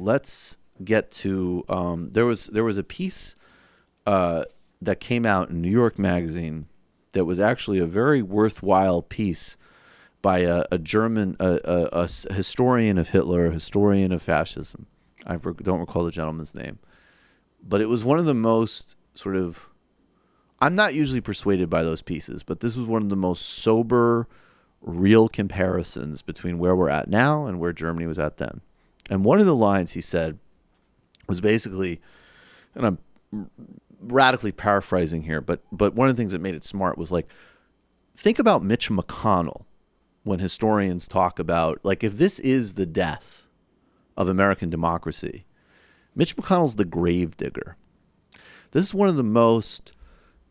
let's get to there was a piece that came out in New York Magazine that was actually a very worthwhile piece by a German a historian of Hitler, a historian of fascism. I don't recall the gentleman's name, but it was one of the most sort of, I'm not usually persuaded by those pieces, but this was one of the most sober, real comparisons between where we're at now and where Germany was at then. And one of the lines he said was basically, and I'm radically paraphrasing here, but one of the things that made it smart was like, think about Mitch McConnell when historians talk about, like, if this is the death of American democracy, Mitch McConnell's the gravedigger. This is one of the most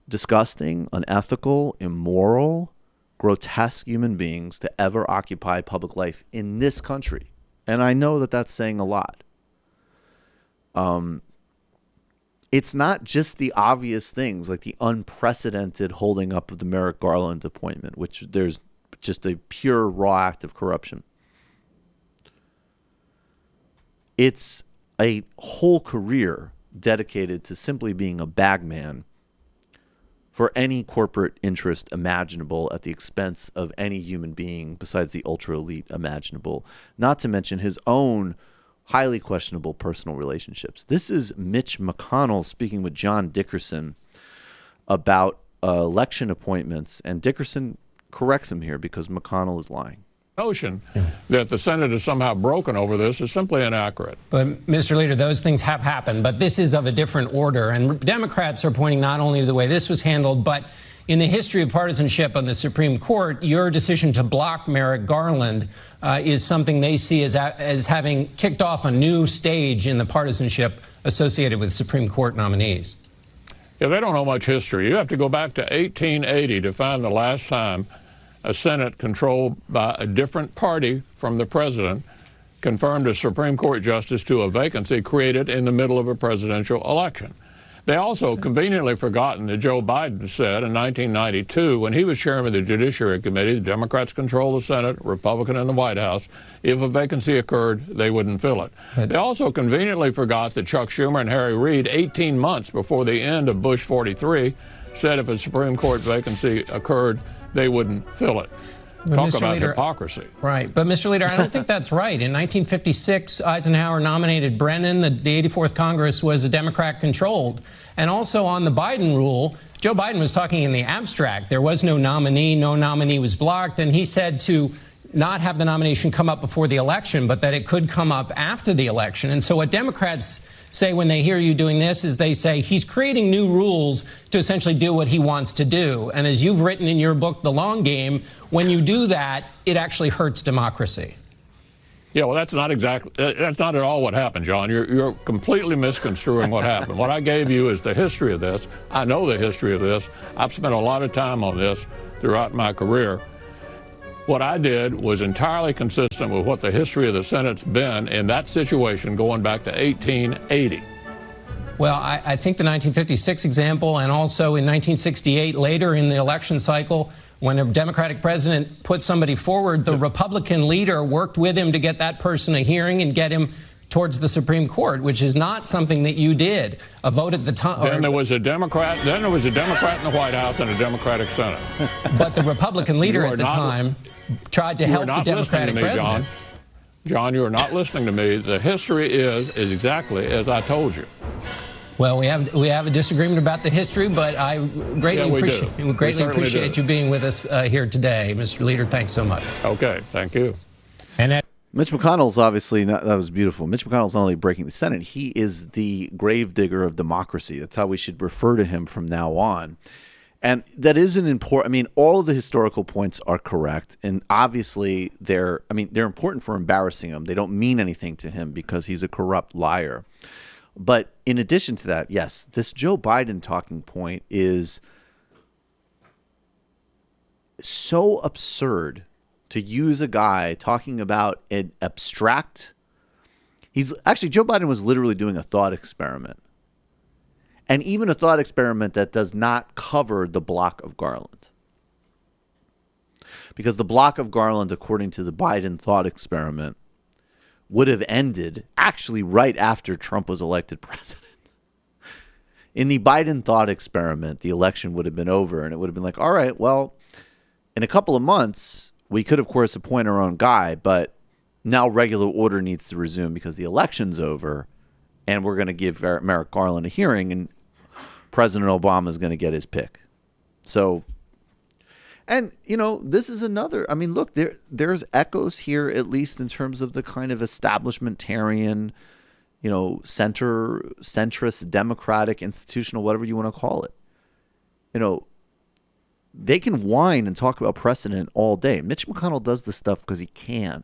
disgusting, unethical, immoral, grotesque human beings to ever occupy public life in this country. And I know that that's saying a lot. It's not just the obvious things like the unprecedented holding up of the Merrick Garland appointment, which there's just a pure raw act of corruption. It's a whole career dedicated to simply being a bagman for any corporate interest imaginable at the expense of any human being besides the ultra elite imaginable, not to mention his own highly questionable personal relationships. This is Mitch McConnell speaking with John Dickerson about election appointments, and Dickerson corrects him here because McConnell is lying. Notion that the Senate is somehow broken over this is simply inaccurate. But, Mr. Leader, those things have happened, but this is of a different order. And Democrats are pointing not only to the way this was handled, but in the history of partisanship on the Supreme Court, your decision to block Merrick Garland is something they see as having kicked off a new stage in the partisanship associated with Supreme Court nominees. Yeah, they don't know much history. You have to go back to 1880 to find the last time a Senate controlled by a different party from the president confirmed a Supreme Court justice to a vacancy created in the middle of a presidential election. They also conveniently forgotten that Joe Biden said in 1992, when he was chairman of the Judiciary Committee, the Democrats control the Senate, Republican in the White House. If a vacancy occurred, they wouldn't fill it. They also conveniently forgot that Chuck Schumer and Harry Reid, 18 months before the end of Bush 43, said if a Supreme Court vacancy occurred, they wouldn't fill it. But Talk Mr. about Leader, hypocrisy. Right. But, Mr. Leader, I don't think that's right. In 1956, Eisenhower nominated Brennan. The 84th Congress was Democrat-controlled. And also on the Biden rule, Joe Biden was talking in the abstract. There was no nominee was blocked. And he said to not have the nomination come up before the election, but that it could come up after the election. And so what Democrats say when they hear you doing this is they say he's creating new rules to essentially do what he wants to do. And as you've written in your book, The Long Game, when you do that, it actually hurts democracy. Yeah, well, that's not at all what happened, John. You're completely misconstruing what happened. What I gave you is the history of this. I know the history of this. I've spent a lot of time on this throughout my career. What I did was entirely consistent with what the history of the Senate's been in that situation going back to 1880. Well, I think the 1956 example, and also in 1968, later in the election cycle, when a Democratic president put somebody forward, the Republican leader worked with him to get that person a hearing and get him towards the Supreme Court, which is not something that you did. A vote at the time. Then there was a Democrat in the White House and a Democratic Senate. But the Republican leader at the time tried to help the Democratic president. John, you are not listening to me. The history is exactly as I told you. Well, we have a disagreement about the history, but I greatly appreciate you being with us here today, Mr. Leader. Thanks so much. Okay, thank you. And Mitch McConnell's obviously that was beautiful. Mitch McConnell's not only breaking the Senate, he is the gravedigger of democracy. That's how we should refer to him from now on. And that is an important, I mean, all of the historical points are correct. And obviously they're important for embarrassing him. They don't mean anything to him because he's a corrupt liar. But in addition to that, yes, this Joe Biden talking point is so absurd to use a guy talking about an abstract. Joe Biden was literally doing a thought experiment. And even a thought experiment that does not cover the block of Garland. Because the block of Garland, according to the Biden thought experiment, would have ended actually right after Trump was elected president. In the Biden thought experiment, the election would have been over, and it would have been like, all right, well, in a couple of months, we could, of course, appoint our own guy, but now regular order needs to resume because the election's over, and we're going to give Merrick Garland a hearing, and President Obama is going to get his pick. So, and, you know, this is another, I mean, look, there's echoes here, at least in terms of the kind of establishmentarian, you know, centrist, democratic, institutional, whatever you want to call it. You know, they can whine and talk about precedent all day. Mitch McConnell does this stuff because he can.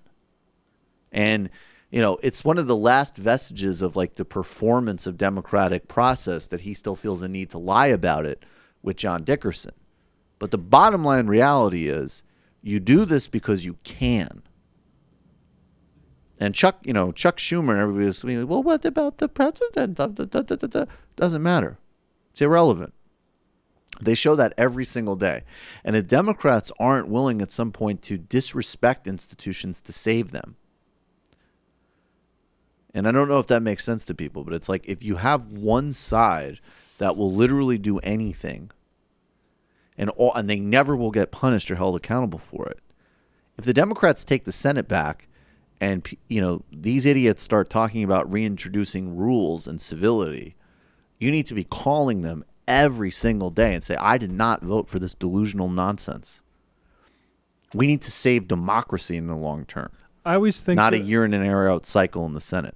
And, you know, it's one of the last vestiges of like the performance of democratic process that he still feels a need to lie about it with John Dickerson. But the bottom line reality is you do this because you can. And Chuck Schumer and everybody was like, well, what about the president? Doesn't matter. It's irrelevant. They show that every single day. And the Democrats aren't willing at some point to disrespect institutions to save them. And I don't know if that makes sense to people, but it's like if you have one side that will literally do anything and they never will get punished or held accountable for it. If the Democrats take the Senate back, and, you know, these idiots start talking about reintroducing rules and civility, you need to be calling them every single day and say, I did not vote for this delusional nonsense. We need to save democracy in the long term. I always think not a year in and year out cycle in the Senate.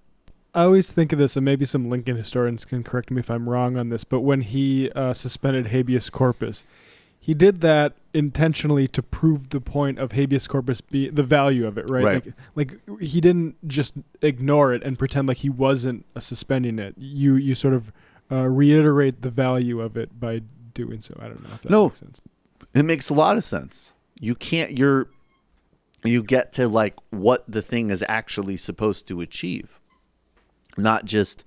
I always think of this, and maybe some Lincoln historians can correct me if I'm wrong on this, but when he suspended habeas corpus, he did that intentionally to prove the point of habeas corpus, the value of it, right? Right. Like he didn't just ignore it and pretend like he wasn't suspending it. You sort of reiterate the value of it by doing so. I don't know if that makes sense. It makes a lot of sense. You get to like what the thing is actually supposed to achieve, not just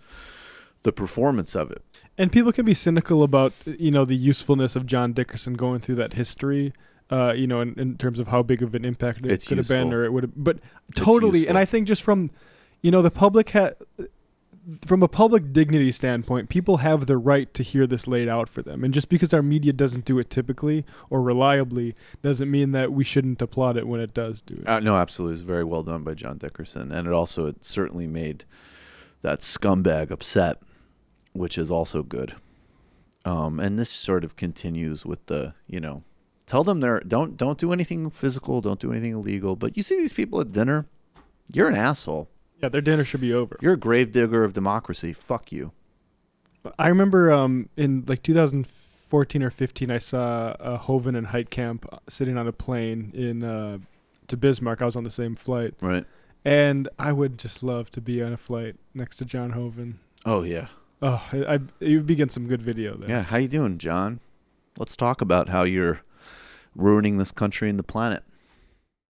the performance of it. And people can be cynical about, you know, the usefulness of John Dickerson going through that history, you know, in terms of how big of an impact it could have been, or it would have. But totally, and I think just from, you know, the public from a public dignity standpoint, people have the right to hear this laid out for them. And just because our media doesn't do it typically or reliably doesn't mean that we shouldn't applaud it when it does do it. No, absolutely. It's very well done by John Dickerson. And it certainly made that scumbag upset, which is also good. And this sort of continues with the, you know, tell them don't do anything physical, don't do anything illegal. But you see these people at dinner, you're an asshole. Yeah, their dinner should be over. You're a gravedigger of democracy. Fuck you. I remember in like 2014 or 15, I saw Hovind and Heitkamp sitting on a plane to Bismarck. I was on the same flight. Right. And I would just love to be on a flight next to John Hovind. Oh, yeah. Oh, you begin some good video there. Yeah, how you doing, John? Let's talk about how you're ruining this country and the planet.